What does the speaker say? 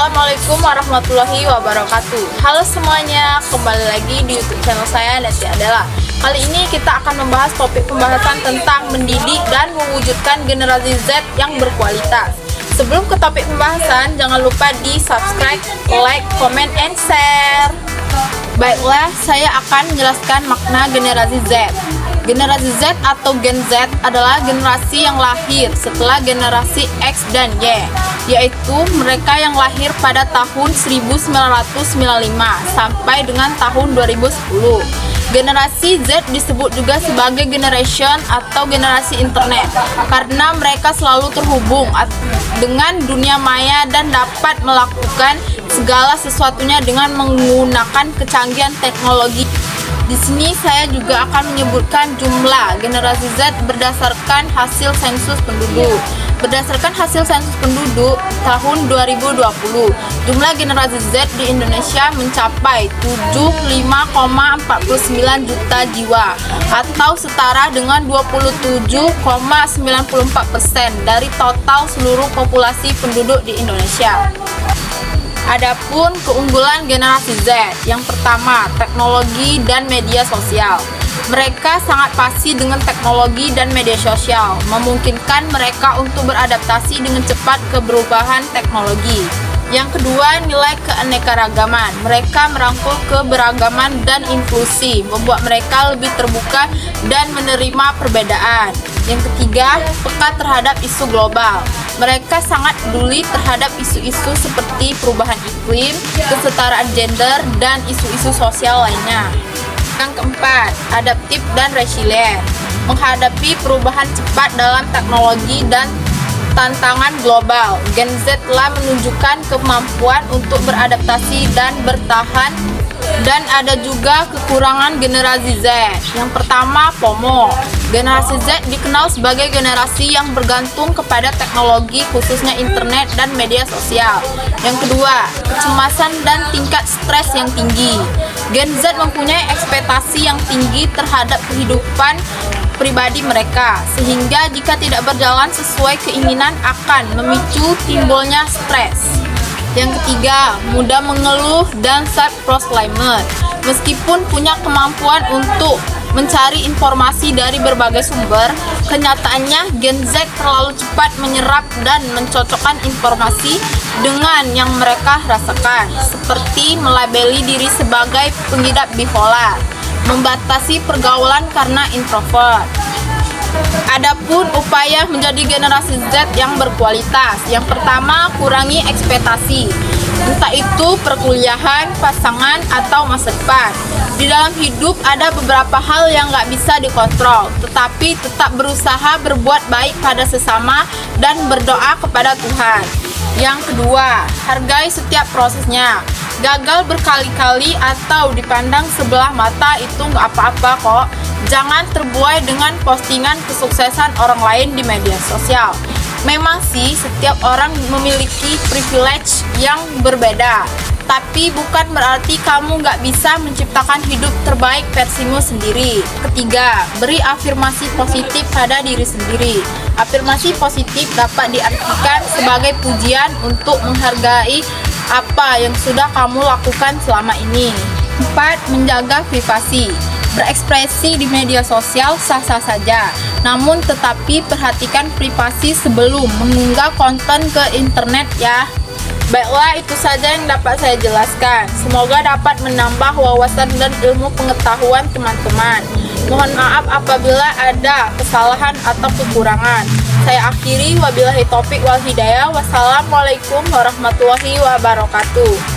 Assalamualaikum warahmatullahi wabarakatuh. Halo semuanya, kembali lagi di YouTube channel saya Lesti Adela. Kali ini kita akan membahas topik pembahasan tentang mendidik dan mewujudkan generasi Z yang berkualitas. Sebelum ke topik pembahasan, jangan lupa di subscribe, like, comment, and share. Baiklah, saya akan menjelaskan makna generasi Z. Generasi Z atau Gen Z adalah generasi yang lahir setelah generasi X dan Y, yaitu mereka yang lahir pada tahun 1995 sampai dengan tahun 2010. Generasi Z disebut juga sebagai generation atau generasi internet karena mereka selalu terhubung dengan dunia maya dan dapat melakukan segala sesuatunya dengan menggunakan kecanggihan teknologi. Di sini saya juga akan menyebutkan jumlah generasi Z berdasarkan hasil sensus penduduk. Berdasarkan hasil sensus penduduk tahun 2020, jumlah generasi Z di Indonesia mencapai 75,49 juta jiwa atau setara dengan 27,94% dari total seluruh populasi penduduk di Indonesia. Adapun keunggulan generasi Z, yang pertama, teknologi dan media sosial. Mereka sangat fasih dengan teknologi dan media sosial, memungkinkan mereka untuk beradaptasi dengan cepat ke perubahan teknologi. Yang kedua, nilai keanekaragaman. Mereka merangkul keberagaman dan inklusi, membuat mereka lebih terbuka dan menerima perbedaan. Yang ketiga, peka terhadap isu global. Mereka sangat peduli terhadap isu-isu seperti perubahan iklim, kesetaraan gender, dan isu-isu sosial lainnya. Yang keempat, adaptif dan resilient. Menghadapi perubahan cepat dalam teknologi dan tantangan global, Gen Z telah menunjukkan kemampuan untuk beradaptasi dan bertahan. Dan ada juga kekurangan generasi Z. Yang pertama, FOMO. Generasi Z dikenal sebagai generasi yang bergantung kepada teknologi, khususnya internet dan media sosial. Yang kedua, kecemasan dan tingkat stres yang tinggi. Gen Z mempunyai ekspektasi yang tinggi terhadap kehidupan pribadi mereka, sehingga jika tidak berjalan sesuai keinginan akan memicu timbulnya stres. Yang ketiga, mudah mengeluh dan self-proclaimed. Meskipun punya kemampuan untuk mencari informasi dari berbagai sumber, kenyataannya Gen Z terlalu cepat menyerap dan mencocokkan informasi dengan yang mereka rasakan, seperti melabeli diri sebagai pengidap bipolar, membatasi pergaulan karena introvert. Adapun upaya menjadi generasi Z yang berkualitas, yang pertama, kurangi ekspektasi, entah itu perkuliahan, pasangan, atau masa depan. Di dalam hidup ada beberapa hal yang nggak bisa dikontrol, tetapi tetap berusaha berbuat baik pada sesama dan berdoa kepada Tuhan. Yang kedua, hargai setiap prosesnya. Gagal berkali-kali atau dipandang sebelah mata itu nggak apa-apa kok. Jangan terbuai dengan postingan kesuksesan orang lain di media sosial. Memang sih setiap orang memiliki privilege yang berbeda, tapi bukan berarti kamu nggak bisa menciptakan hidup terbaik versimu sendiri. Ketiga, beri afirmasi positif pada diri sendiri. Afirmasi positif dapat diartikan sebagai pujian untuk menghargai apa yang sudah kamu lakukan selama ini. 4. Menjaga privasi. Berekspresi di media sosial sah-sah saja, namun tetapi perhatikan privasi sebelum mengunggah konten ke internet ya. Baiklah, itu saja yang dapat saya jelaskan. Semoga dapat menambah wawasan dan ilmu pengetahuan teman-teman. Mohon maaf apabila ada kesalahan atau kekurangan. Saya akhiri, wabillahi taufik wal hidayah. Wassalamualaikum warahmatullahi wabarakatuh.